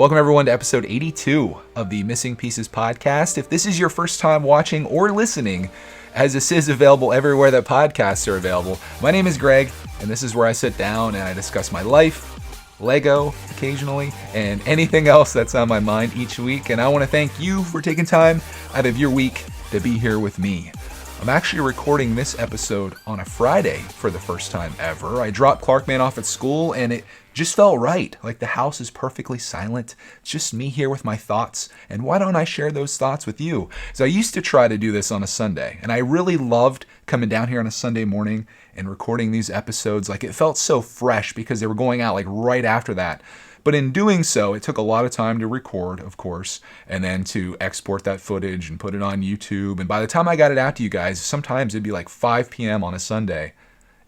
Welcome everyone to episode 82 of the Missing Pieces podcast. If this is your first time watching or listening, as this is available everywhere that podcasts are available, my name is Greg, and this is where I sit down and I discuss my life, Lego occasionally, and anything else that's on my mind each week. And I want to thank you for taking time out of your week to be here with me. I'm actually recording this episode on a Friday for the first time ever. I dropped Clarkman off at school and it just felt right. Like the house is perfectly silent. It's just me here with my thoughts. And why don't I share those thoughts with you? So I used to try to do this on a Sunday, and I really loved coming down here on a Sunday morning and recording these episodes. Like it felt so fresh because they were going out like right after that. But in doing so, it took a lot of time to record, of course, and then to export that footage and put it on YouTube. And by the time I got it out to you guys, sometimes it'd be like 5 p.m. on a Sunday.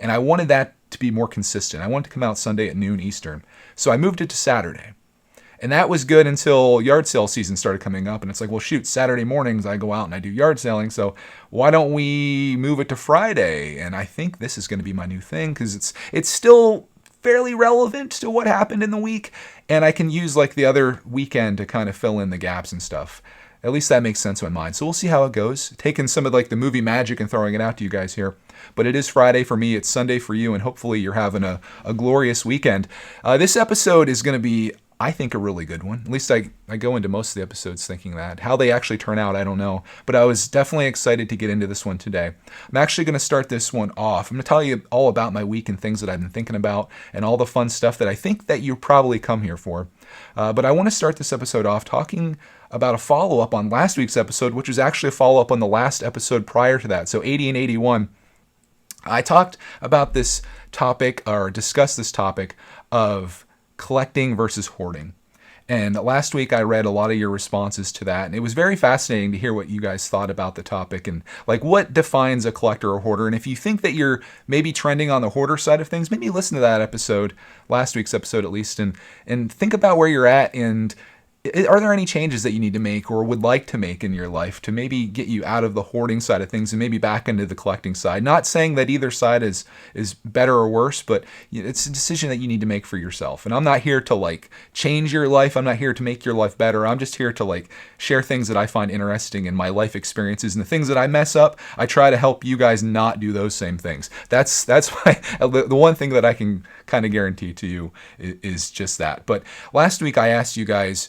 And I wanted that to be more consistent. I wanted to come out Sunday at noon Eastern. So I moved it to Saturday. And that was good until yard sale season started coming up. And it's like, well, shoot, Saturday mornings I go out and I do yard selling. So why don't we move it to Friday? And I think this is going to be my new thing because it's still fairly relevant to what happened in the week, and I can use like the other weekend to kind of fill in the gaps and stuff. At least that makes sense in my mind. So we'll see how it goes. Taking some of like the movie magic and throwing it out to you guys here. But it is Friday for me, it's Sunday for you, and hopefully you're having a glorious weekend. This episode is going to be, I think, a really good one. At least I go into most of the episodes thinking that. How they actually turn out, I don't know. But I was definitely excited to get into this one today. I'm actually going to start this one off. I'm going to tell you all about my week and things that I've been thinking about and all the fun stuff that I think that you probably come here for. But I want to start this episode off talking about a follow-up on last week's episode, which was actually a follow-up on the last episode prior to that. So 80 and 81. I talked about this topic, or discussed this topic of collecting versus hoarding. And last week I read a lot of your responses to that, and it was very fascinating to hear what you guys thought about the topic and like what defines a collector or hoarder. And if you think that you're maybe trending on the hoarder side of things, maybe listen to that episode, last week's episode at least, and think about where you're at, and are there any changes that you need to make or would like to make in your life to maybe get you out of the hoarding side of things and maybe back into the collecting side? Not saying that either side is better or worse, but it's a decision that you need to make for yourself. And I'm not here to like change your life. I'm not here to make your life better. I'm just here to like share things that I find interesting in my life experiences, and the things that I mess up, I try to help you guys not do those same things. That's why the one thing that I can kind of guarantee to you is just that. But last week I asked you guys,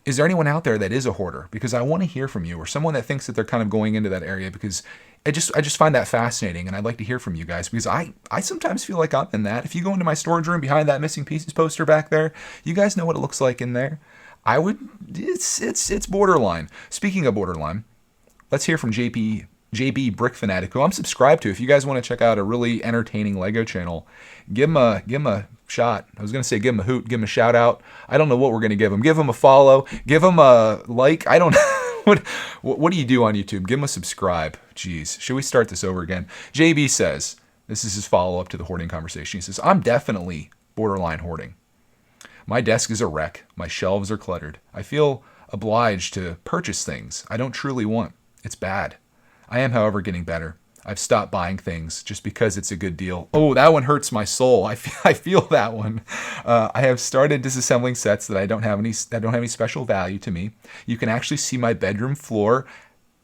is there anyone out there that is a hoarder? Because I want to hear from you, or someone that thinks that they're kind of going into that area, because I just find that fascinating, and I'd like to hear from you guys, because I sometimes feel like I'm in that. If you go into my storage room behind that Missing Pieces poster back there, you guys know what it looks like in there. It's borderline. Speaking of borderline, let's hear from JB Brick Fanatic, who I'm subscribed to. If you guys want to check out a really entertaining Lego channel, give him a shot. I was going to say give him a hoot, give him a shout out. I don't know what we're going to give him. Give him a follow, give him a like. I don't know. What do you do on YouTube? Give him a subscribe. Jeez. Should we start this over again? JB says, this is his follow-up to the hoarding conversation. He says, I'm definitely borderline hoarding. My desk is a wreck. My shelves are cluttered. I feel obliged to purchase things I don't truly want. It's bad. I am, however, getting better. I've stopped buying things just because it's a good deal. Oh, that one hurts my soul. I feel that one. I have started disassembling sets that don't have any special value to me. You can actually see my bedroom floor.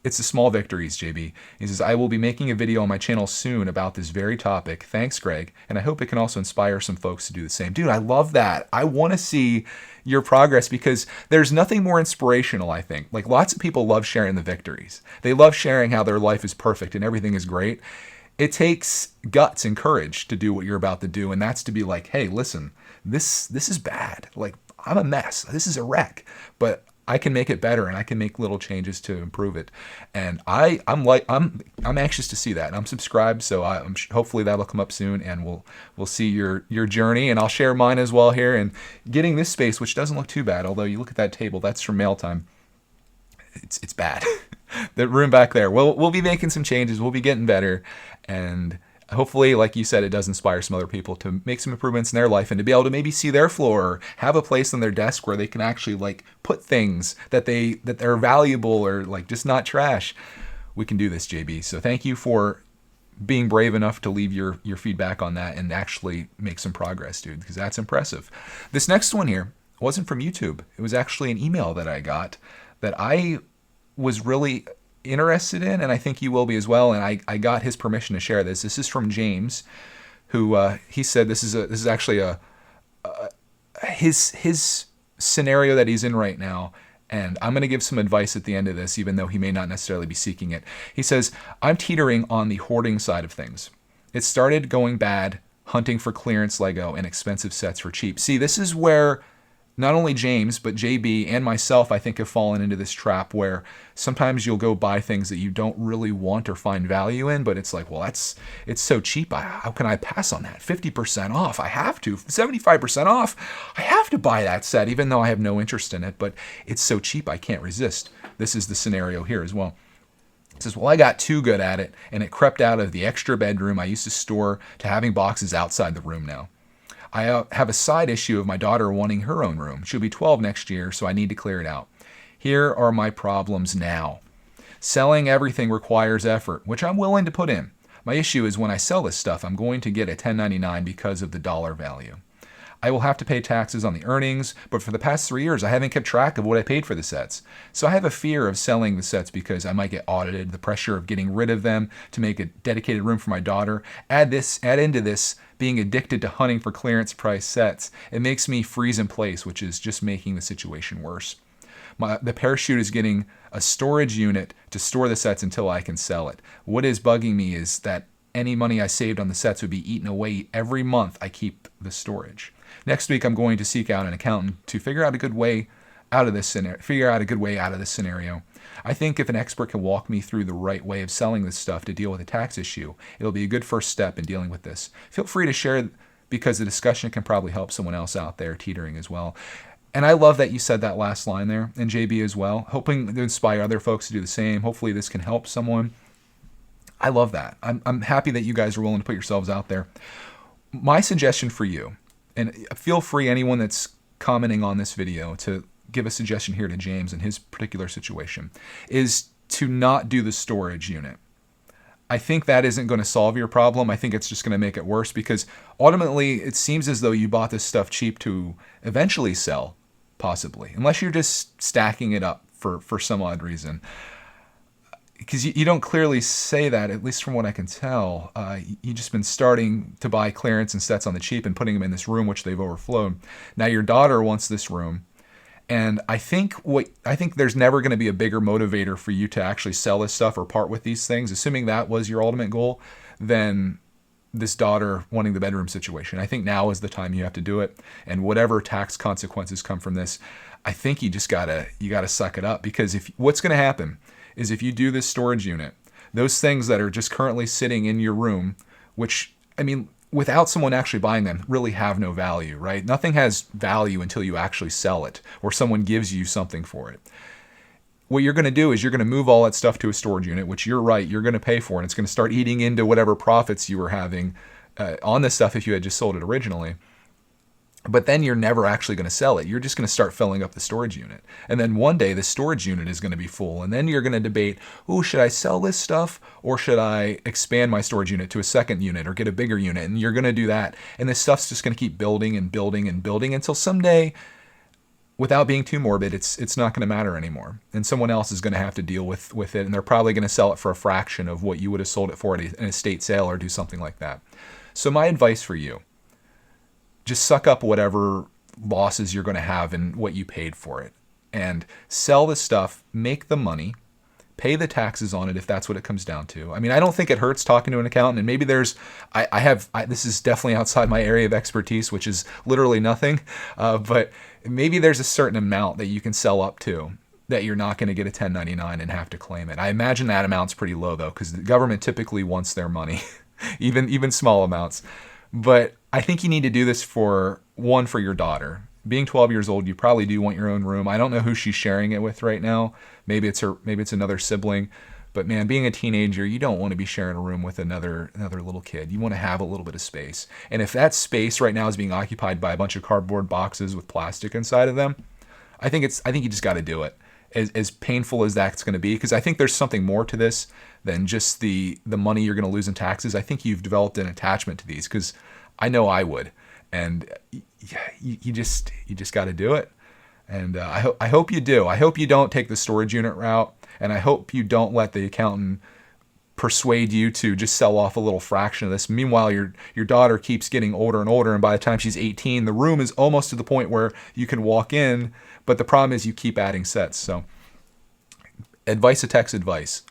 It's the small victories, JB. He says, I will be making a video on my channel soon about this very topic. Thanks, Greg. And I hope it can also inspire some folks to do the same. Dude, I love that. I want to see your progress, because there's nothing more inspirational, I think. Like, lots of people love sharing the victories. They love sharing how their life is perfect and everything is great. It takes guts and courage to do what you're about to do, and that's to be like, hey, listen, this is bad. Like, I'm a mess. This is a wreck. But I can make it better, and I can make little changes to improve it. And I'm anxious to see that. And I'm subscribed, so hopefully that'll come up soon, and we'll see your journey, and I'll share mine as well here. And getting this space, which doesn't look too bad, although you look at that table, that's from mail time. It's bad. The room back there. We'll be making some changes. We'll be getting better, and hopefully, like you said, it does inspire some other people to make some improvements in their life and to be able to maybe see their floor or have a place on their desk where they can actually like put things that they're valuable or like just not trash. We can do this, JB. So thank you for being brave enough to leave your feedback on that and actually make some progress, dude, because that's impressive. This next one here wasn't from YouTube. It was actually an email that I got that I was really interested in, and I think you will be as well. And I got his permission to share this. This is from James, who he said this is actually his scenario that he's in right now. And I'm going to give some advice at the end of this, even though he may not necessarily be seeking it. He says, I'm teetering on the hoarding side of things. It started going bad, hunting for clearance Lego and expensive sets for cheap. See, this is where not only James, but JB and myself, I think, have fallen into this trap where sometimes you'll go buy things that you don't really want or find value in, but it's like, well, it's so cheap. How can I pass on that? 50% off. I have to. 75% off. I have to buy that set, even though I have no interest in it, but it's so cheap I can't resist. This is the scenario here as well. It says, well, I got too good at it, and it crept out of the extra bedroom I used to store to having boxes outside the room now. I have a side issue of my daughter wanting her own room. She'll be 12 next year, so I need to clear it out. Here are my problems now. Selling everything requires effort, which I'm willing to put in. My issue is when I sell this stuff, I'm going to get a 1099 because of the dollar value. I will have to pay taxes on the earnings, but for the past 3 years, I haven't kept track of what I paid for the sets. So I have a fear of selling the sets because I might get audited, the pressure of getting rid of them to make a dedicated room for my daughter. Add into this being addicted to hunting for clearance price sets. It makes me freeze in place, which is just making the situation worse. The parachute is getting a storage unit to store the sets until I can sell it. What is bugging me is that any money I saved on the sets would be eaten away every month I keep the storage. Next week, I'm going to seek out an accountant to figure out a good way out of this scenario. I think if an expert can walk me through the right way of selling this stuff to deal with a tax issue, it'll be a good first step in dealing with this. Feel free to share because the discussion can probably help someone else out there teetering as well. And I love that you said that last line there, and JB as well, hoping to inspire other folks to do the same. Hopefully this can help someone. I love that. I'm happy that you guys are willing to put yourselves out there. My suggestion for you, and feel free, anyone that's commenting on this video, to give a suggestion here to James in his particular situation, is to not do the storage unit. I think that isn't going to solve your problem. I think it's just going to make it worse because ultimately it seems as though you bought this stuff cheap to eventually sell, possibly, unless you're just stacking it up for some odd reason. Because you don't clearly say that, at least from what I can tell. You've just been starting to buy clearance and sets on the cheap and putting them in this room, which they've overflowed. Now your daughter wants this room. And I think there's never going to be a bigger motivator for you to actually sell this stuff or part with these things, assuming that was your ultimate goal, than this daughter wanting the bedroom situation. I think now is the time you have to do it. And whatever tax consequences come from this, I think you gotta suck it up, because what's going to happen is if you do this storage unit, those things that are just currently sitting in your room, which, I mean, without someone actually buying them, really have no value, right? Nothing has value until you actually sell it or someone gives you something for it. What you're going to do is you're going to move all that stuff to a storage unit, which you're right, you're going to pay for, and it's going to start eating into whatever profits you were having on this stuff if you had just sold it originally. But then you're never actually going to sell it. You're just going to start filling up the storage unit. And then one day the storage unit is going to be full. And then you're going to debate, should I sell this stuff or should I expand my storage unit to a second unit or get a bigger unit? And you're going to do that. And this stuff's just going to keep building and building and building until someday, without being too morbid, it's not going to matter anymore. And someone else is going to have to deal with it. And they're probably going to sell it for a fraction of what you would have sold it for at an estate sale or do something like that. So my advice for you, just suck up whatever losses you're going to have in what you paid for it and sell the stuff, make the money, pay the taxes on it if that's what it comes down to. I mean, I don't think it hurts talking to an accountant, and maybe this is definitely outside my area of expertise, which is literally nothing, but maybe there's a certain amount that you can sell up to that you're not going to get a 1099 and have to claim it. I imagine that amount's pretty low though, because the government typically wants their money, even small amounts. But I think you need to do this for your daughter. Being 12 years old, you probably do want your own room. I don't know who she's sharing it with right now. Maybe it's another sibling. But man, being a teenager, you don't want to be sharing a room with another little kid. You want to have a little bit of space. And if that space right now is being occupied by a bunch of cardboard boxes with plastic inside of them, I think you just got to do it. As painful as that's going to be, because I think there's something more to this than just the money you're going to lose in taxes. I think you've developed an attachment to these, because I know I would, and you just got to do it. And I hope you do. I hope you don't take the storage unit route, and I hope you don't let the accountant persuade you to just sell off a little fraction of this. Meanwhile, your daughter keeps getting older and older, and by the time she's 18, the room is almost to the point where you can walk in, but the problem is you keep adding sets. So brickitect advice.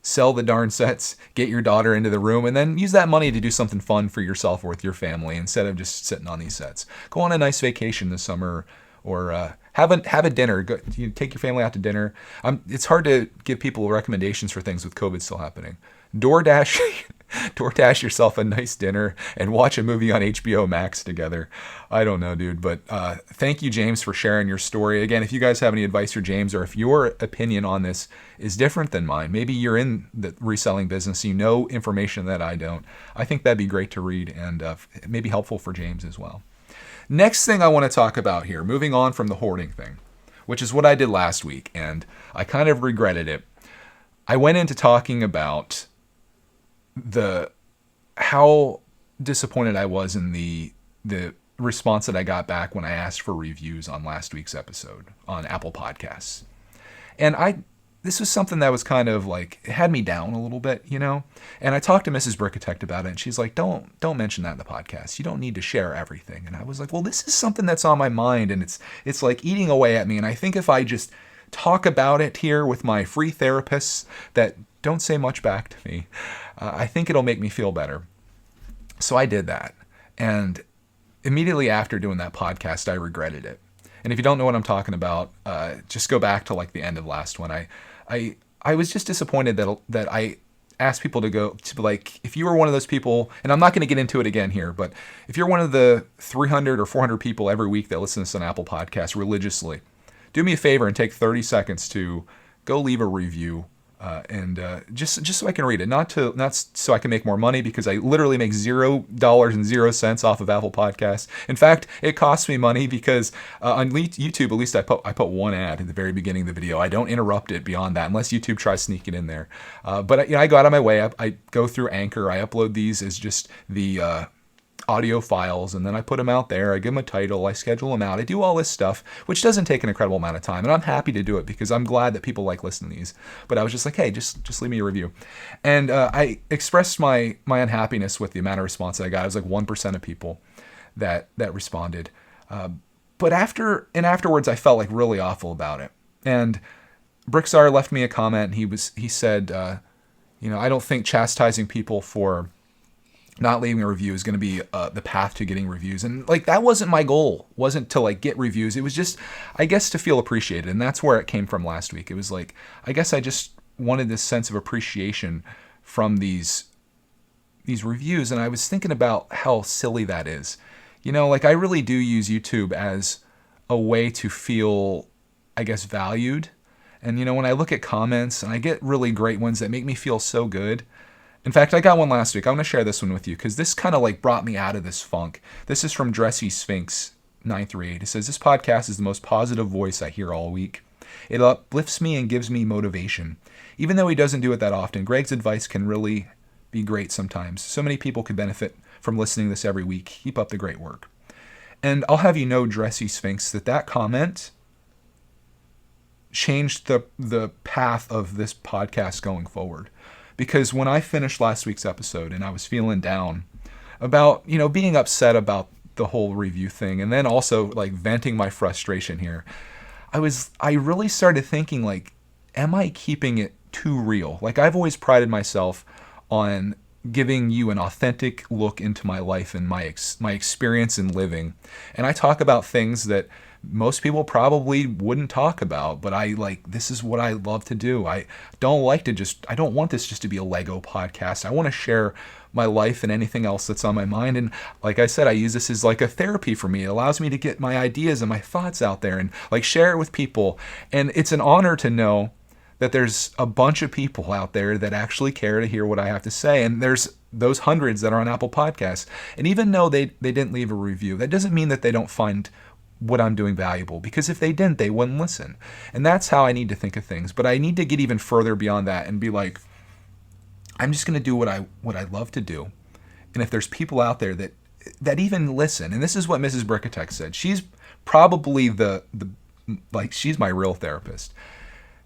Sell the darn sets, get your daughter into the room, and then use that money to do something fun for yourself or with your family instead of just sitting on these sets. Go on a nice vacation this summer, or have a dinner. Go, take your family out to dinner. It's hard to give people recommendations for things with COVID still happening. DoorDash yourself a nice dinner and watch a movie on HBO Max together. I don't know, dude, but thank you, James, for sharing your story. Again, if you guys have any advice for James, or if your opinion on this is different than mine, maybe you're in the reselling business, you know information that I don't, I think that'd be great to read and maybe helpful for James as well. Next thing I want to talk about here, moving on from the hoarding thing, which is what I did last week, and I kind of regretted it. I went into talking about how disappointed I was in the response that I got back when I asked for reviews on last week's episode on Apple Podcasts. And this was something that was kind of like, it had me down a little bit, you know? And I talked to Mrs. Brickitect about it, and she's like, don't mention that in the podcast. You don't need to share everything. And I was like, well, this is something that's on my mind, and it's like eating away at me. And I think if I just talk about it here with my free therapists that don't say much back to me, I think it'll make me feel better. So I did that. And immediately after doing that podcast, I regretted it. And if you don't know what I'm talking about, just go back to like the end of last one. I was just disappointed that I asked people to go to, like, if you were one of those people, and I'm not going to get into it again here, but if you're one of the 300 or 400 people every week that listen to this on Apple Podcasts religiously, do me a favor and take 30 seconds to go leave a review. Just so I can read it, not so I can make more money, because I literally make $0.00 off of Apple Podcasts. In fact, it costs me money because on YouTube, at least I put one ad at the very beginning of the video. I don't interrupt it beyond that unless YouTube tries sneaking in there. But I go out of my way. I go through Anchor. I upload these as just the audio files, and then I put them out there. I give them a title. I schedule them out. I do all this stuff, which doesn't take an incredible amount of time, and I'm happy to do it because I'm glad that people like listening to these. But I was just like, hey, just leave me a review. And I expressed my unhappiness with the amount of response that I got. It was like 1% of people that responded. But afterwards, I felt like really awful about it. And Brickstar left me a comment. He said, I don't think chastising people for not leaving a review is going to be the path to getting reviews. And like, that wasn't my goal, wasn't to like get reviews. It was just, I guess, to feel appreciated. And that's where it came from last week. It was like, I guess I just wanted this sense of appreciation from these reviews. And I was thinking about how silly that is. Like, I really do use YouTube as a way to feel, I guess, valued. And, when I look at comments, and I get really great ones that make me feel so good. In fact, I got one last week. I'm going to share this one with you because this kind of like brought me out of this funk. This is from Dressy Sphinx 938. It says, this podcast is the most positive voice I hear all week. It uplifts me and gives me motivation. Even though he doesn't do it that often, Greg's advice can really be great sometimes. So many people could benefit from listening to this every week. Keep up the great work. And I'll have you know, Dressy Sphinx, that comment changed the path of this podcast going forward. Because when I finished last week's episode and I was feeling down about, being upset about the whole review thing, and then also like venting my frustration here, I really started thinking, like, am I keeping it too real? Like, I've always prided myself on giving you an authentic look into my life and my experience in living. And I talk about things that most people probably wouldn't talk about, but this is what I love to do. I don't want this just to be a Lego podcast. I want to share my life and anything else that's on my mind. And like I said, I use this as like a therapy for me. It allows me to get my ideas and my thoughts out there and like share it with people. And it's an honor to know that there's a bunch of people out there that actually care to hear what I have to say. And there's those hundreds that are on Apple Podcasts. And even though they didn't leave a review, that doesn't mean that they don't find what I'm doing valuable, because if they didn't, they wouldn't listen. And that's how I need to think of things. But I need to get even further beyond that and be like, I'm just going to do what I love to do. And if there's people out there that even listen, and this is what Mrs. Brickitect said, she's probably the like, she's my real therapist.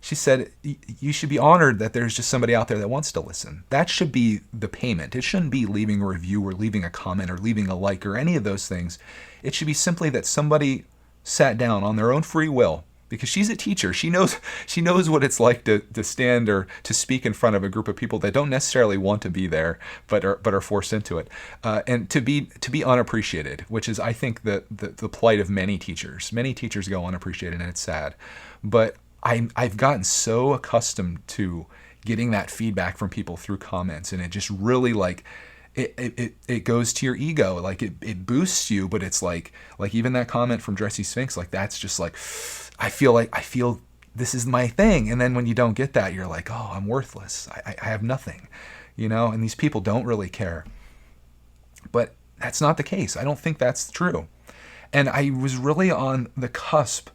She said, you should be honored that there's just somebody out there that wants to listen. That should be the payment. It shouldn't be leaving a review or leaving a comment or leaving a like or any of those things. It should be simply that somebody sat down on their own free will, because she's a teacher. She knows what it's like to stand or to speak in front of a group of people that don't necessarily want to be there, but are forced into it, and to be unappreciated, which is, I think, the plight of many teachers. Many teachers go unappreciated, and it's sad. But I've gotten so accustomed to getting that feedback from people through comments, and it just really, like, it goes to your ego. Like, it boosts you, but it's like even that comment from Dressy Sphinx, like, that's just like, I feel this is my thing. And then when you don't get that, you're like, oh, I'm worthless. I have nothing, and these people don't really care. But that's not the case. I don't think that's true. And I was really on the cusp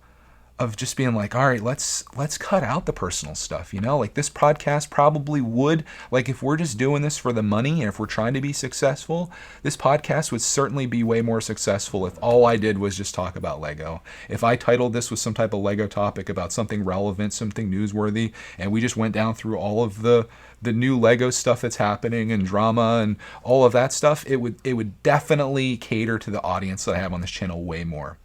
of just being like, all right, let's cut out the personal stuff, like, this podcast probably would, like, if we're just doing this for the money and if we're trying to be successful, this podcast would certainly be way more successful if all I did was just talk about Lego. If I titled this with some type of Lego topic about something relevant, something newsworthy, and we just went down through all of the new Lego stuff that's happening and drama and all of that stuff, it would definitely cater to the audience that I have on this channel way more.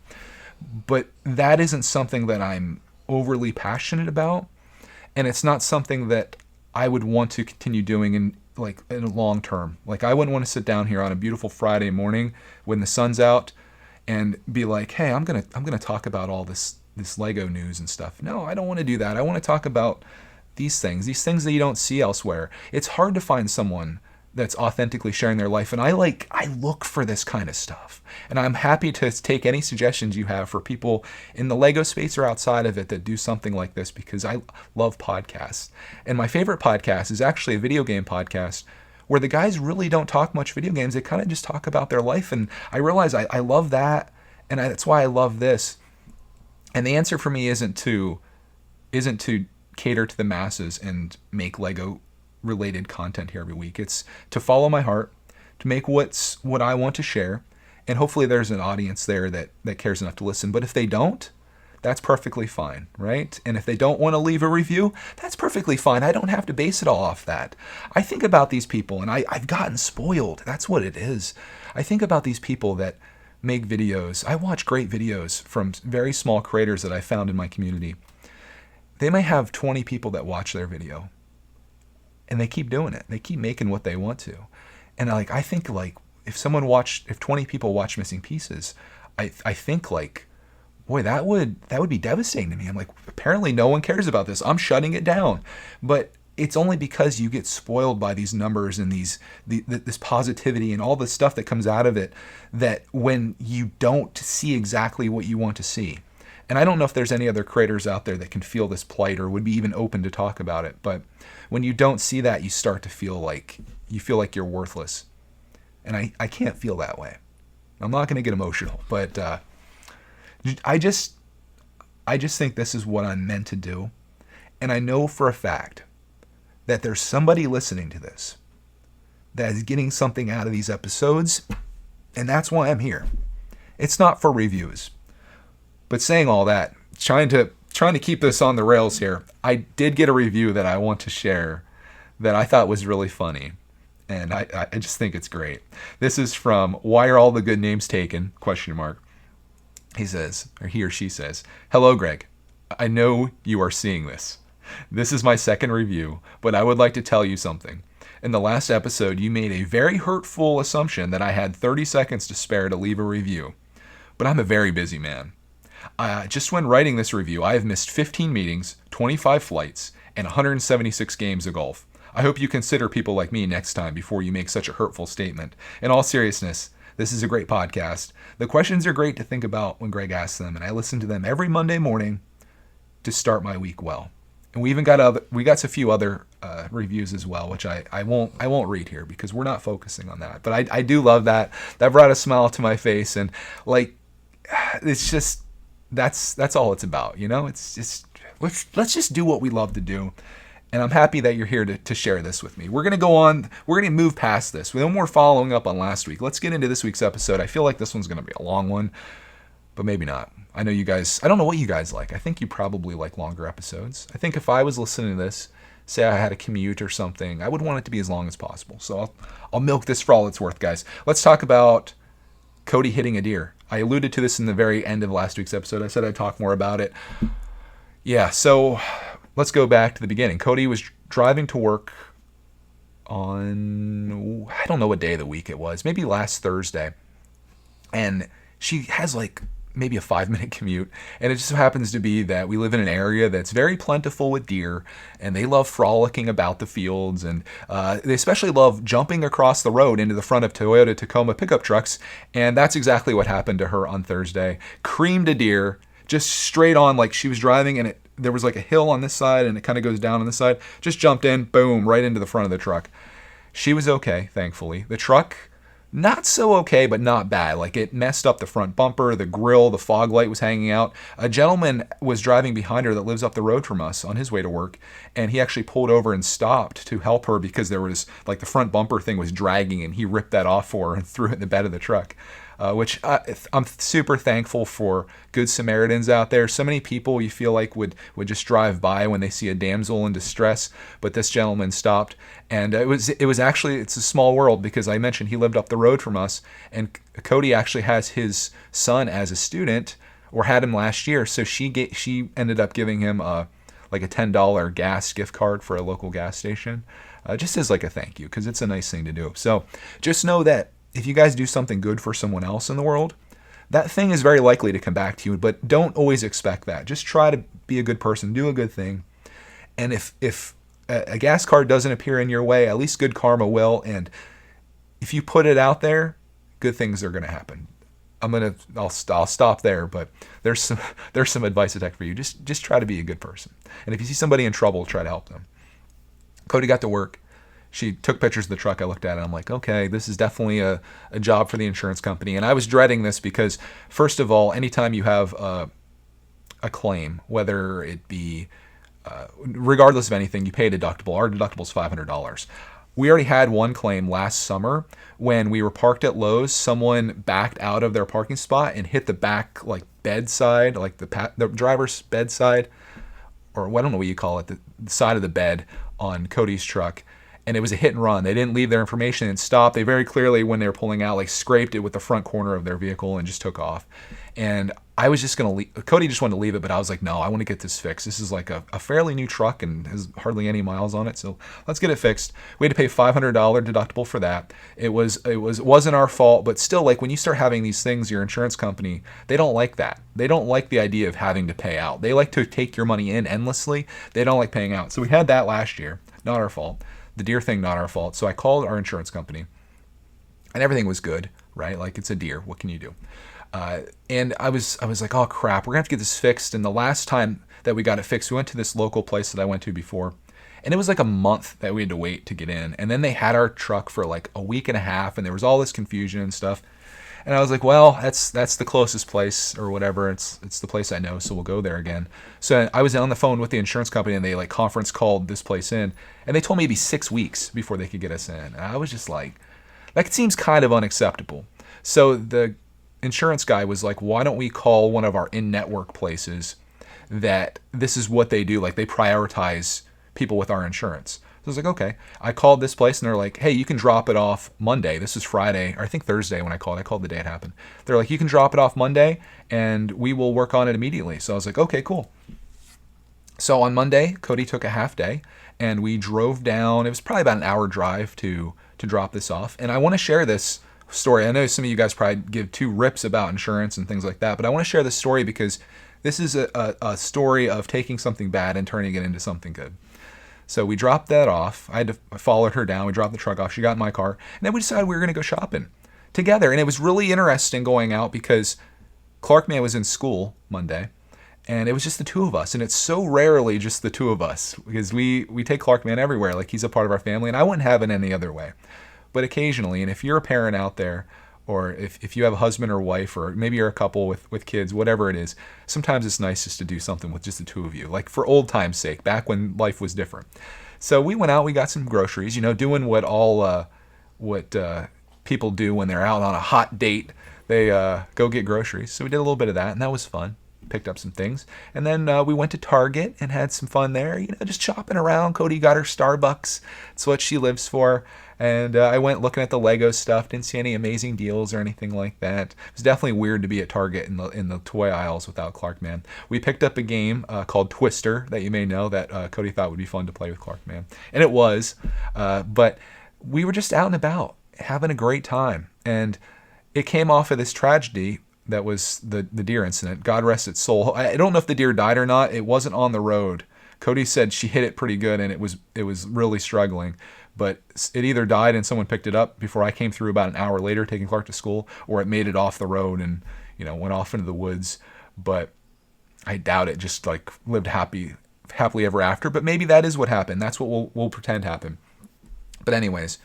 But that isn't something that I'm overly passionate about, and it's not something that I would want to continue doing in a long term. Like, I wouldn't want to sit down here on a beautiful Friday morning when the sun's out and be like, hey, I'm gonna talk about all this Lego news and stuff. No, I don't want to do that. I want to talk about these things that you don't see elsewhere. It's hard to find someone that's authentically sharing their life, and I look for this kind of stuff. And I'm happy to take any suggestions you have for people in the Lego space or outside of it that do something like this, because I love podcasts. And my favorite podcast is actually a video game podcast where the guys really don't talk much video games. They kind of just talk about their life, and I realize I love that, and that's why I love this. And the answer for me isn't to cater to the masses and make Lego related content here every week. It's to follow my heart, to make what I want to share, and hopefully there's an audience there that cares enough to listen. But if they don't, that's perfectly fine, right? And if they don't want to leave a review, that's perfectly fine. I don't have to base it all off that. I think about these people, and I've gotten spoiled. That's what it is. I think about these people that make videos. I watch great videos from very small creators that I found in my community. They may have 20 people that watch their video, and they keep doing it. They keep making what they want to. And I think if 20 people watch Missing Pieces, I think boy, that would be devastating to me. I'm like, apparently no one cares about this. I'm shutting it down. But it's only because you get spoiled by these numbers and this positivity and all the stuff that comes out of it, that when you don't see exactly what you want to see. And I don't know if there's any other creators out there that can feel this plight or would be even open to talk about it. But when you don't see that, you start to feel like you're worthless. And I can't feel that way. I'm not going to get emotional, but I just think this is what I'm meant to do. And I know for a fact that there's somebody listening to this that is getting something out of these episodes, and that's why I'm here. It's not for reviews. But saying all that, trying to keep this on the rails here, I did get a review that I want to share that I thought was really funny. And I just think it's great. This is from Why Are All the Good Names Taken? ? He says, or he or she says, "Hello, Greg. I know you are seeing this. This is my second review, but I would like to tell you something. In the last episode, you made a very hurtful assumption that I had 30 seconds to spare to leave a review. But I'm a very busy man. Just when writing this review, I have missed 15 meetings, 25 flights, and 176 games of golf. I hope you consider people like me next time before you make such a hurtful statement. In all seriousness, this is a great podcast. The questions are great to think about when Greg asks them, and I listen to them every Monday morning to start my week well." And we got a few other reviews as well, which I won't read here because we're not focusing on that. But I do love that. That brought a smile to my face, and it's just that's all it's about, It's just let's just do what we love to do. And I'm happy that you're here to share this with me. We're going to go on. We're going to move past this. No more following up on last week. Let's get into this week's episode. I feel like this one's going to be a long one, but maybe not. I know you guys, I don't know what you guys like. I think you probably like longer episodes. I think if I was listening to this, say I had a commute or something, I would want it to be as long as possible. So I'll milk this for all it's worth, guys. Let's talk about Cody hitting a deer. I alluded to this in the very end of last week's episode. I said I'd talk more about it. Yeah, so let's go back to the beginning. Cody was driving to work on, I don't know what day of the week it was, maybe last Thursday. And she has like maybe a 5-minute commute. And it just so happens to be that we live in an area that's very plentiful with deer, and they love frolicking about the fields. And they especially love jumping across the road into the front of Toyota Tacoma pickup trucks. And that's exactly what happened to her on Thursday. Creamed a deer just straight on, like she was driving and there was like a hill on this side and it kind of goes down on this side. Just jumped in, boom, right into the front of the truck. She was okay, thankfully. The truck, not so okay, but not bad. Like it messed up the front bumper, the grill, the fog light was hanging out. A gentleman was driving behind her that lives up the road from us on his way to work, and he actually pulled over and stopped to help her because there was like the front bumper thing was dragging, and he ripped that off for her and threw it in the bed of the truck. Which I'm super thankful for good Samaritans out there. So many people you feel like would just drive by when they see a damsel in distress, but this gentleman stopped. And it was actually, it's a small world because I mentioned he lived up the road from us, and Cody actually has his son as a student, or had him last year. So she ended up giving him like a $10 gas gift card for a local gas station, just as like a thank you, because it's a nice thing to do. So just know that if you guys do something good for someone else in the world, that thing is very likely to come back to you, but don't always expect that. Just try to be a good person, do a good thing. And if a gas card doesn't appear in your way, at least good karma will. And if you put it out there, good things are going to happen. I'll stop there, but there's some advice to take for you. Just try to be a good person. And if you see somebody in trouble, try to help them. Cody got to work. She took pictures of the truck. I looked at it. I'm like, okay, this is definitely a job for the insurance company. And I was dreading this because, first of all, anytime you have a claim, whether it be, regardless of anything, you pay a deductible. Our deductible is $500. We already had one claim last summer when we were parked at Lowe's. Someone backed out of their parking spot and hit the back like bedside, like the driver's bedside, or I don't know what you call it, the side of the bed on Cody's truck. And it was a hit and run. They didn't leave their information and stop. They very clearly, when they were pulling out, like scraped it with the front corner of their vehicle and just took off. And I was just going to leave. Cody just wanted to leave it, but I was like, no, I want to get this fixed. This is like a fairly new truck and has hardly any miles on it. So let's get it fixed. We had to pay $500 deductible for that. It wasn't our fault, but still, like when you start having these things, your insurance company, they don't like that. They don't like the idea of having to pay out. They like to take your money in endlessly. They don't like paying out. So we had that last year. Not our fault. The deer thing, not our fault. So I called our insurance company, and everything was good, right? Like, it's a deer. What can you do? And I was like, oh crap, we're gonna have to get this fixed. And the last time that we got it fixed, we went to this local place that I went to before, and it was like a month that we had to wait to get in. And then they had our truck for like a week and a half, and there was all this confusion and stuff. And I was like, well, that's the closest place or whatever. It's the place I know, so we'll go there again. So I was on the phone with the insurance company, and they like conference called this place in, and they told me it'd be 6 weeks before they could get us in. And I was just like, that seems kind of unacceptable. So the insurance guy was like, why don't we call one of our in-network places that this is what they do, like they prioritize people with our insurance. So I was like, okay. I called this place, and they're like, hey, you can drop it off Monday. This is Friday, or I think Thursday when I called. I called the day it happened. They're like, you can drop it off Monday, and we will work on it immediately. So I was like, okay, cool. So on Monday, Cody took a half day, and we drove down. It was probably about an hour drive to drop this off. And I want to share this story. I know some of you guys probably give two rips about insurance and things like that, but I want to share this story because this is a story of taking something bad and turning it into something good. So we dropped that off. I followed her down. We dropped the truck off. She got in my car. And then we decided we were going to go shopping together. And it was really interesting going out because Clark Man was in school Monday. And it was just the two of us. And it's so rarely just the two of us because we take Clark Man everywhere. Like, he's a part of our family. And I wouldn't have it any other way. But occasionally, and if you're a parent out there, or if you have a husband or wife, or maybe you're a couple with kids, whatever it is, sometimes it's nice just to do something with just the two of you, like for old time's sake, back when life was different. So we went out, we got some groceries, doing what people do when they're out on a hot date. They go get groceries. So we did a little bit of that, and that was fun. picked up some things. And then we went to Target and had some fun there, just shopping around. Cody got her Starbucks. It's what she lives for. And I went looking at the Lego stuff. Didn't see any amazing deals or anything like that. It was definitely weird to be at Target in the toy aisles without Clarkman. We picked up a game called Twister that you may know that Cody thought would be fun to play with Clarkman. And it was. But we were just out and about having a great time. And it came off of this tragedy that was the deer incident. God rest its soul. I don't know if the deer died or not. It wasn't on the road. Cody said she hit it pretty good and it was really struggling. But it either died and someone picked it up before I came through about an hour later taking Clark to school, or it made it off the road and went off into the woods. But I doubt it. Just like lived happily ever after. But maybe that is what happened. That's what we'll pretend happened. But anyways,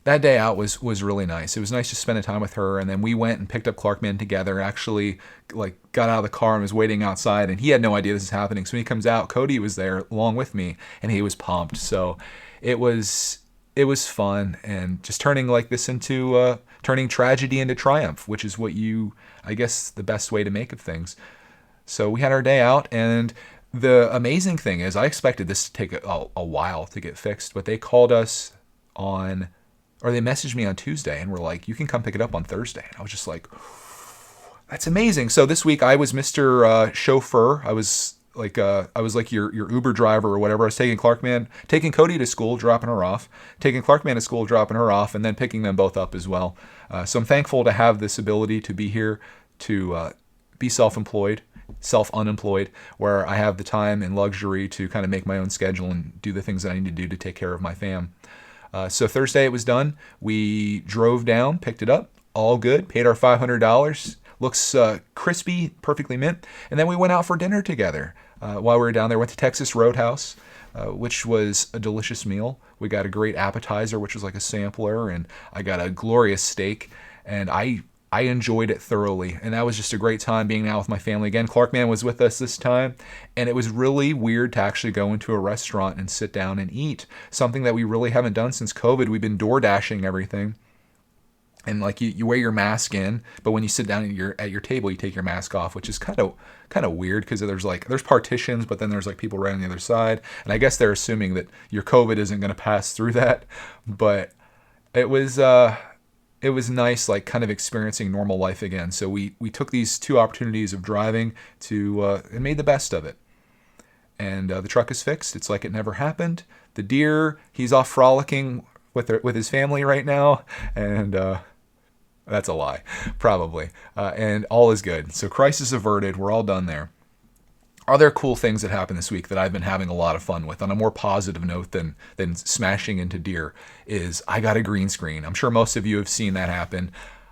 that day out was really nice. It was nice to spend time with her, and then we went and picked up Clarkman together. Actually, got out of the car and was waiting outside, and he had no idea this is happening. So when he comes out, Cody was there along with me, and he was pumped. So it was fun, and just turning this into turning tragedy into triumph, which is what I guess the best way to make of things. So we had our day out, and the amazing thing is I expected this to take a while to get fixed, but they called us they messaged me on Tuesday and were like, you can come pick it up on Thursday. And I was just like, that's amazing. So this week I was Mr. Chauffeur. I was like your Uber driver or whatever. I was taking Cody to school, dropping her off, taking Clarkman to school, dropping her off, and then picking them both up as well. So I'm thankful to have this ability to be here, to be self-unemployed, where I have the time and luxury to kind of make my own schedule and do the things that I need to do to take care of my fam. So Thursday it was done. We drove down, picked it up, all good, paid our $500. Looks crispy, perfectly mint. And then we went out for dinner together. While we were down there, went to Texas Roadhouse, which was a delicious meal. We got a great appetizer, which was like a sampler, and I got a glorious steak. And I enjoyed it thoroughly, and that was just a great time being out with my family again. Clarkman was with us this time, and it was really weird to actually go into a restaurant and sit down and eat, something that we really haven't done since COVID. We've been door dashing everything, and you wear your mask in, but when you sit down at your table, you take your mask off, which is kind of weird because there's partitions, but then there's people right on the other side, and I guess they're assuming that your COVID isn't going to pass through that, but it was nice, kind of experiencing normal life again. So we took these two opportunities of driving and made the best of it. And the truck is fixed. It's like it never happened. The deer, he's off frolicking with his family right now. And that's a lie, probably. And all is good. So crisis averted. We're all done there. Other cool things that happened this week that I've been having a lot of fun with on a more positive note than smashing into deer is I got a green screen. I'm sure most of you have seen that happen.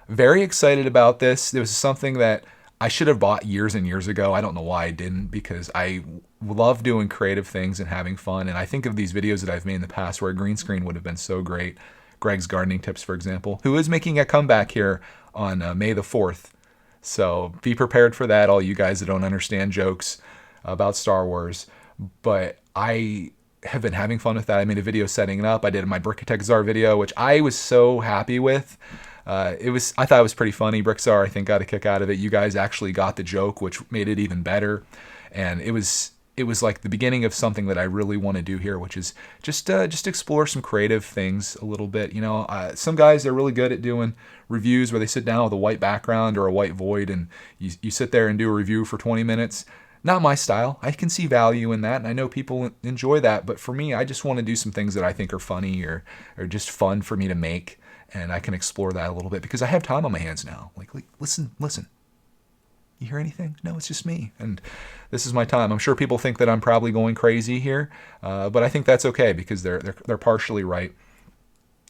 Very excited about this. It was something that I should have bought years and years ago. I don't know why I didn't, because I love doing creative things and having fun. And I think of these videos that I've made in the past where a green screen would have been so great. Greg's Gardening Tips, for example, who is making a comeback here on May the 4th. So be prepared for that, all you guys that don't understand jokes about Star Wars. But I have been having fun with that. I made a video setting it up. I did my brickitect czar video, which I was so happy with. I thought it was pretty funny. Brick Czar, I think, got a kick out of it. You guys actually got the joke, which made it even better. And it was like the beginning of something that I really want to do here, which is just explore some creative things a little bit. Some guys, they're really good at doing reviews where they sit down with a white background or a white void and you sit there and do a review for 20 minutes. Not my style. I can see value in that, and I know people enjoy that. But for me, I just want to do some things that I think are funny or just fun for me to make, and I can explore that a little bit because I have time on my hands now. Listen. You hear anything? No, it's just me, and this is my time. I'm sure people think that I'm probably going crazy here, but I think that's okay because they're partially right.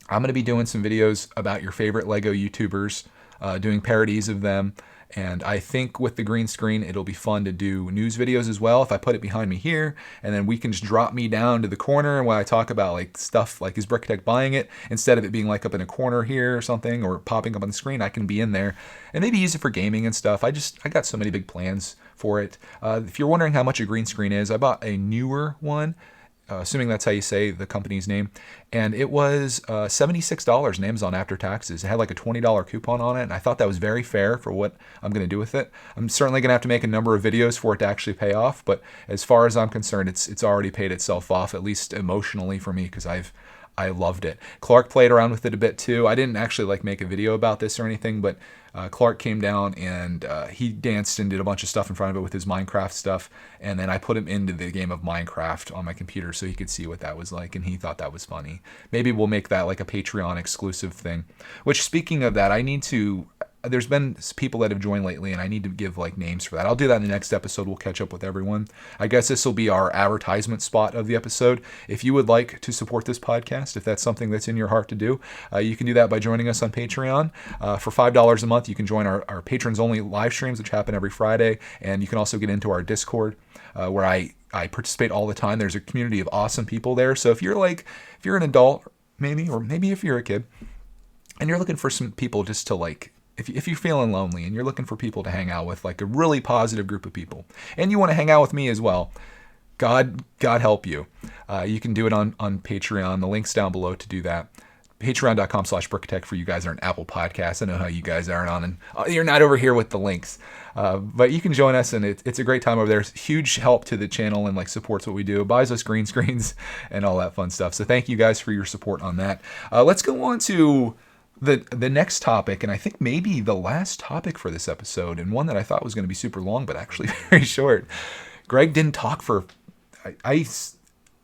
I'm going to be doing some videos about your favorite Lego YouTubers, doing parodies of them. And I think with the green screen, it'll be fun to do news videos as well. If I put it behind me here, and then we can just drop me down to the corner while I talk about stuff like is brickitect buying it, instead of it being up in a corner here or something or popping up on the screen, I can be in there and maybe use it for gaming and stuff. I got so many big plans for it. If you're wondering how much a green screen is, I bought a newer one. assuming that's how you say the company's name. And it was $76 in Amazon after taxes. It had like a $20 coupon on it. And I thought that was very fair for what I'm going to do with it. I'm certainly going to have to make a number of videos for it to actually pay off. But as far as I'm concerned, it's already paid itself off, at least emotionally for me, because I loved it. Clark played around with it a bit too. I didn't actually like make a video about this or anything, but Clark came down and he danced and did a bunch of stuff in front of it with his Minecraft stuff. And then I put him into the game of Minecraft on my computer so he could see what that was like. And he thought that was funny. Maybe we'll make that like a Patreon exclusive thing. Which, speaking of that, there's been people that have joined lately, and I need to give like names for that. I'll do that in the next episode. We'll catch up with everyone. I guess this will be our advertisement spot of the episode. If you would like to support this podcast, if that's something that's in your heart to do, you can do that by joining us on Patreon. For $5 a month, you can join our patrons only live streams, which happen every Friday. And you can also get into our Discord, where I participate all the time. There's a community of awesome people there. So if you're an adult, maybe, or maybe if you're a kid, and you're looking for some people just to like, if you're feeling lonely and you're looking for people to hang out with, like a really positive group of people, and you want to hang out with me as well, God help you. You can do it on Patreon. The link's down below to do that. Patreon.com/brickitect for you guys that are an Apple Podcasts. I know how you guys aren't on, and you're not over here with the links. But you can join us, and it's a great time over there. It's huge help to the channel and like supports what we do, buys us green screens and all that fun stuff. So thank you guys for your support on that. Let's go on to the next topic, and I think maybe the last topic for this episode, and one that I thought was going to be super long, but actually very short. Greg didn't talk for, I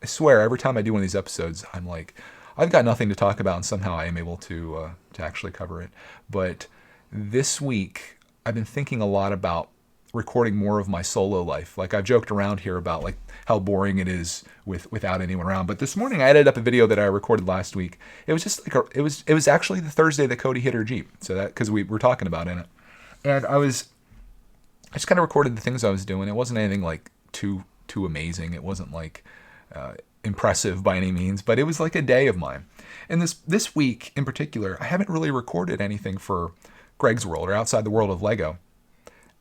swear, every time I do one of these episodes, I'm like, I've got nothing to talk about, and somehow I am able to actually cover it. But this week, I've been thinking a lot about recording more of my solo life. Like, I've joked around here about like how boring it is without anyone around. But this morning I edited up a video that I recorded last week. It was just like it was actually the Thursday that Cody hit her Jeep. So that, because we were talking about in it, and I just kind of recorded the things I was doing. It wasn't anything like too amazing. It wasn't like impressive by any means, but it was like a day of mine. And this week in particular, I haven't really recorded anything for Greg's World or Outside the World of Lego.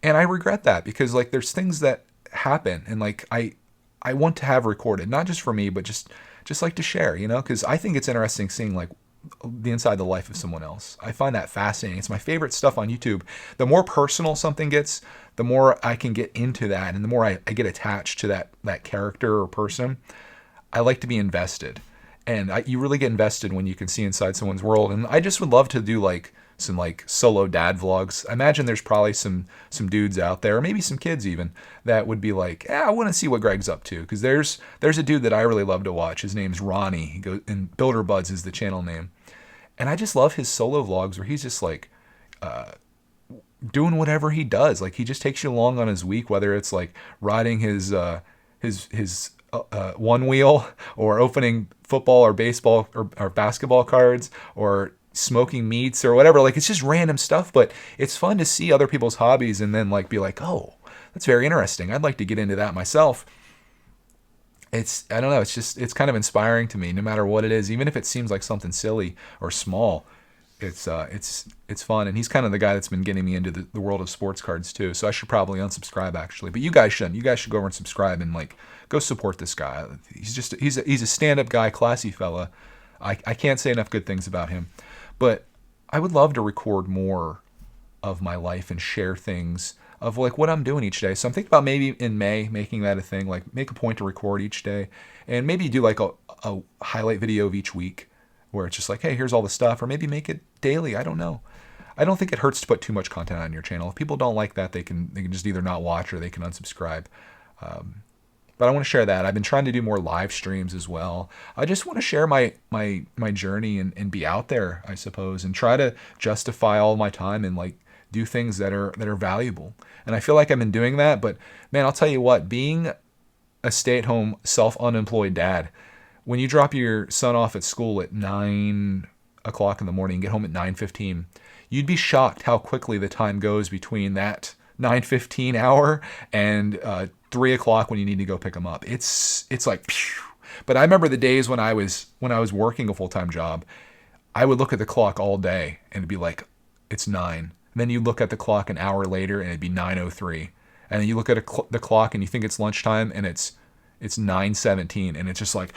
And I regret that, because like there's things that happen, and like I want to have recorded, not just for me, but just like to share, because I think it's interesting seeing like the inside the life of someone else. I find that fascinating. It's my favorite stuff on YouTube. The more personal something gets, the more I can get into that, and the more I get attached to that character or person. I like to be invested, and you really get invested when you can see inside someone's world. And I just would love to do like some like solo dad vlogs. I imagine there's probably some dudes out there, or maybe some kids even, that would be like, I want to see what Greg's up to. Because there's a dude that I really love to watch. His name's Ronnie. He goes, and Builder Buds is the channel name. And I just love his solo vlogs where he's just like doing whatever he does. Like he just takes you along on his week, whether it's like riding his one wheel, or opening football or baseball or basketball cards, or smoking meats or whatever. Like, it's just random stuff, but it's fun to see other people's hobbies and then like be like, oh, that's very interesting. I'd like to get into that myself. I don't know. It's kind of inspiring to me, no matter what it is, even if it seems like something silly or small. It's fun. And he's kind of the guy that's been getting me into the world of sports cards too. So I should probably unsubscribe, actually, but you guys shouldn't. You guys should go over and subscribe and like go support this guy. He's a stand-up guy, classy fella. I can't say enough good things about him. But I would love to record more of my life and share things of like what I'm doing each day. So I'm thinking about maybe in May making that a thing, like make a point to record each day, and maybe do like a highlight video of each week where it's just like, hey, here's all the stuff, or maybe make it daily. I don't know. I don't think it hurts to put too much content on your channel. If people don't like that, they can just either not watch or they can unsubscribe. But I want to share that. I've been trying to do more live streams as well. I just want to share my journey and be out there, I suppose, and try to justify all my time and like do things that are valuable. And I feel like I've been doing that. But man, I'll tell you what, being a stay-at-home, self-unemployed dad, when you drop your son off at school at 9 o'clock in the morning and get home at 9:15, you'd be shocked how quickly the time goes between that 9:15 hour and 3 o'clock when you need to go pick them up. It's like, phew. But I remember the days when I was working a full-time job, I would look at the clock all day and it'd be like, it's 9. And then you look at the clock an hour later and it'd be 9:03. And then you look at the clock and you think it's lunchtime and it's It's 9:17, and it's just like,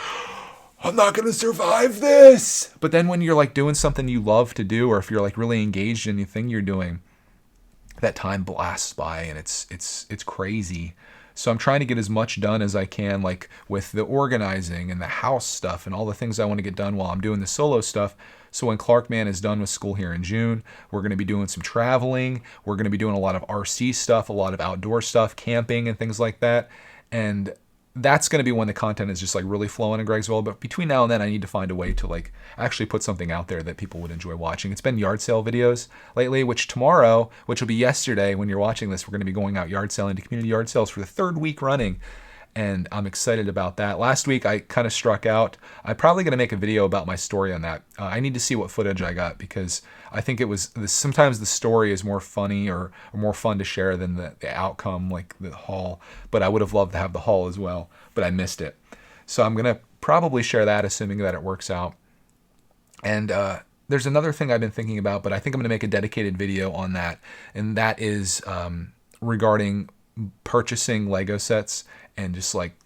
I'm not going to survive this. But then when you're like doing something you love to do, or if you're like really engaged in the thing you're doing, that time blasts by, and it's crazy. So I'm trying to get as much done as I can, like with the organizing and the house stuff and all the things I want to get done while I'm doing the solo stuff. So when Clarkman is done with school here in June, we're going to be doing some traveling. We're going to be doing a lot of RC stuff, a lot of outdoor stuff, camping and things like that. And that's going to be when the content is just like really flowing in Greg's world. But between now and then, I need to find a way to like actually put something out there that people would enjoy watching. It's been yard sale videos lately, which tomorrow, which will be yesterday when you're watching this, we're going to be going out yard selling to community yard sales for the 3rd week running. And I'm excited about that. Last week, I kind of struck out. I'm probably going to make a video about my story on that. I need to see what footage I got, because I think it was sometimes the story is more funny or more fun to share than the outcome, like the haul. But I would have loved to have the haul as well, but I missed it. So I'm going to probably share that, assuming that it works out. And there's another thing I've been thinking about, but I think I'm going to make a dedicated video on that. And that is regarding purchasing Lego sets and just like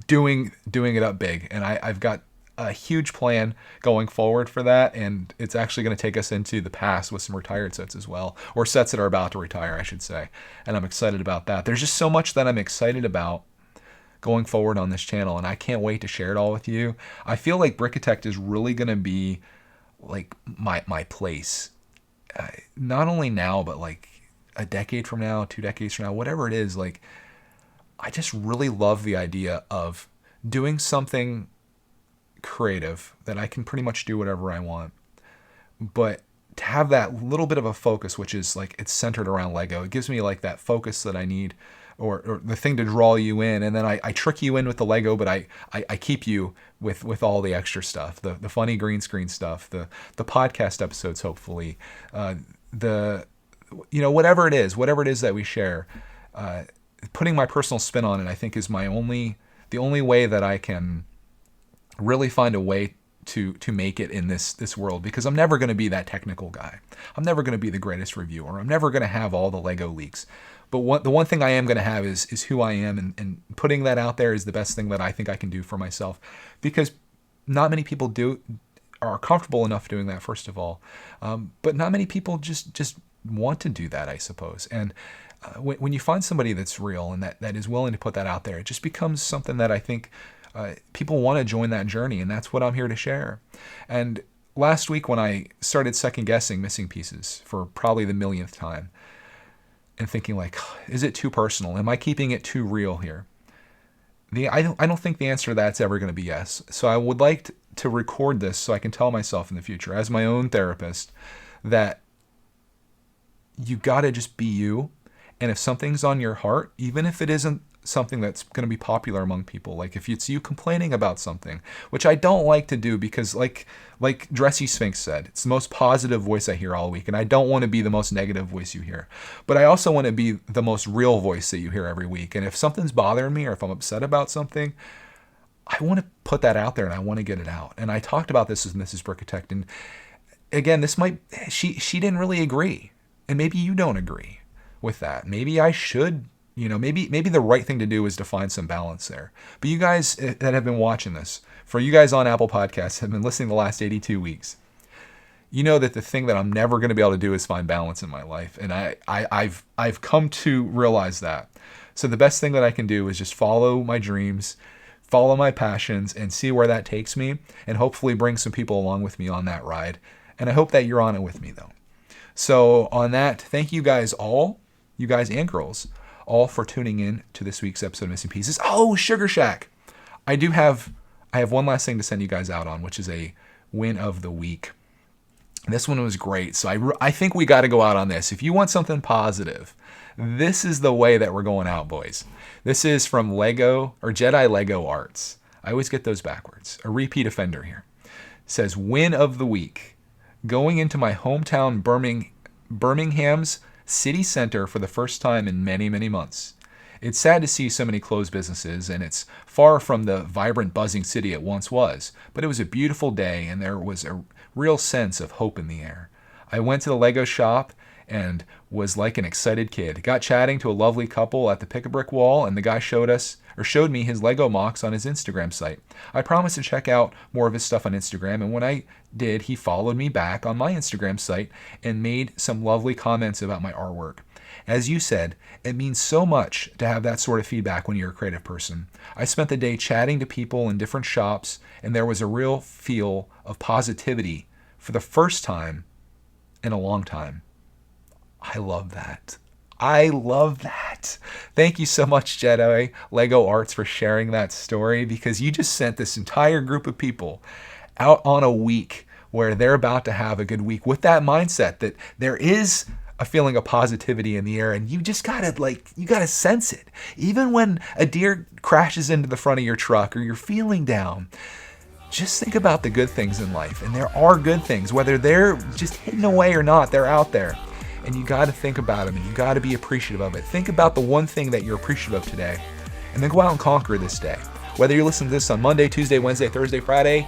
doing it up big. And I've got a huge plan going forward for that, and it's actually going to take us into the past with some retired sets as well, or sets that are about to retire, I should say. And I'm excited about that. There's just so much that I'm excited about going forward on this channel, and I can't wait to share it all with you. I feel like brickitect is really going to be like my place, not only now, but like a decade from now, 2 decades from now, whatever it is. Like, I just really love the idea of doing something creative that I can pretty much do whatever I want, but to have that little bit of a focus, which is like it's centered around Lego. It gives me like that focus that I need, or the thing to draw you in, and then I trick you in with the Lego, but I keep you with all the extra stuff, the funny green screen stuff, the podcast episodes, hopefully, whatever it is that we share. Putting my personal spin on it, I think, is the only way that I can really find a way to make it in this world, because I'm never going to be that technical guy. I'm never going to be the greatest reviewer. I'm never going to have all the Lego leaks. But the one thing I am going to have is who I am, and putting that out there is the best thing that I think I can do for myself, because not many people are comfortable enough doing that, first of all. But not many people just want to do that, I suppose. And when you find somebody that's real and that is willing to put that out there, it just becomes something that I think people want to join that journey, and that's what I'm here to share. And last week, when I started second guessing Missing Pieces for probably the millionth time, and thinking like, is it too personal? Am I keeping it too real here? I don't think the answer to that's ever going to be yes. So I would like to record this so I can tell myself in the future, as my own therapist, that you got to just be you. And if something's on your heart, even if it isn't something that's going to be popular among people, like if it's you complaining about something, which I don't like to do, because like Dressy Sphinx said, it's the most positive voice I hear all week, and I don't want to be the most negative voice you hear. But I also want to be the most real voice that you hear every week. And if something's bothering me, or if I'm upset about something, I want to put that out there, and I want to get it out. And I talked about this with Mrs. Brickitect, and again, she didn't really agree, and maybe you don't agree with that. Maybe I should, maybe the right thing to do is to find some balance there. But you guys that have been watching this, for you guys on Apple Podcasts, have been listening the last 82 weeks, you know that the thing that I'm never going to be able to do is find balance in my life. And I've come to realize that. So the best thing that I can do is just follow my dreams, follow my passions, and see where that takes me, and hopefully bring some people along with me on that ride. And I hope that you're on it with me, though. So on that, thank you guys all, you guys and girls, all for tuning in to this week's episode of Missing Pieces. Oh, Sugar Shack. I have one last thing to send you guys out on, which is a win of the week. This one was great. So I think we got to go out on this. If you want something positive, this is the way that we're going out, boys. This is from Lego, or Jedi Lego Arts. I always get those backwards. A repeat offender here. It says, win of the week. Going into my hometown Birmingham's city center for the first time in many, many months. It's sad to see so many closed businesses, and it's far from the vibrant, buzzing city it once was, but it was a beautiful day, and there was a real sense of hope in the air. I went to the Lego shop, and was like an excited kid. Got chatting to a lovely couple at the Pick-a-Brick wall, and the guy showed me his Lego mocks on his Instagram site. I promised to check out more of his stuff on Instagram, and when I did, he followed me back on my Instagram site and made some lovely comments about my artwork. As you said, it means so much to have that sort of feedback when you're a creative person. I spent the day chatting to people in different shops, and there was a real feel of positivity for the first time in a long time. I love that. I love that. Thank you so much, Jedi Lego Arts, for sharing that story, because you just sent this entire group of people out on a week where they're about to have a good week with that mindset that there is a feeling of positivity in the air, and you just gotta sense it. Even when a deer crashes into the front of your truck or you're feeling down, just think about the good things in life. And there are good things, whether they're just hidden away or not, they're out there. And you got to think about them, and you got to be appreciative of it. Think about the one thing that you're appreciative of today, and then go out and conquer this day. Whether you're listening to this on Monday, Tuesday, Wednesday, Thursday, Friday,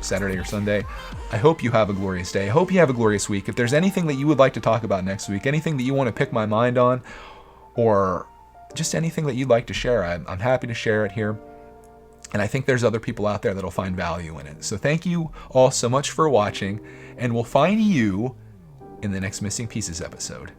Saturday, or Sunday, I hope you have a glorious day. I hope you have a glorious week. If there's anything that you would like to talk about next week, anything that you want to pick my mind on, or just anything that you'd like to share, I'm happy to share it here. And I think there's other people out there that'll find value in it. So thank you all so much for watching, and we'll find you in the next Missing Pieces episode.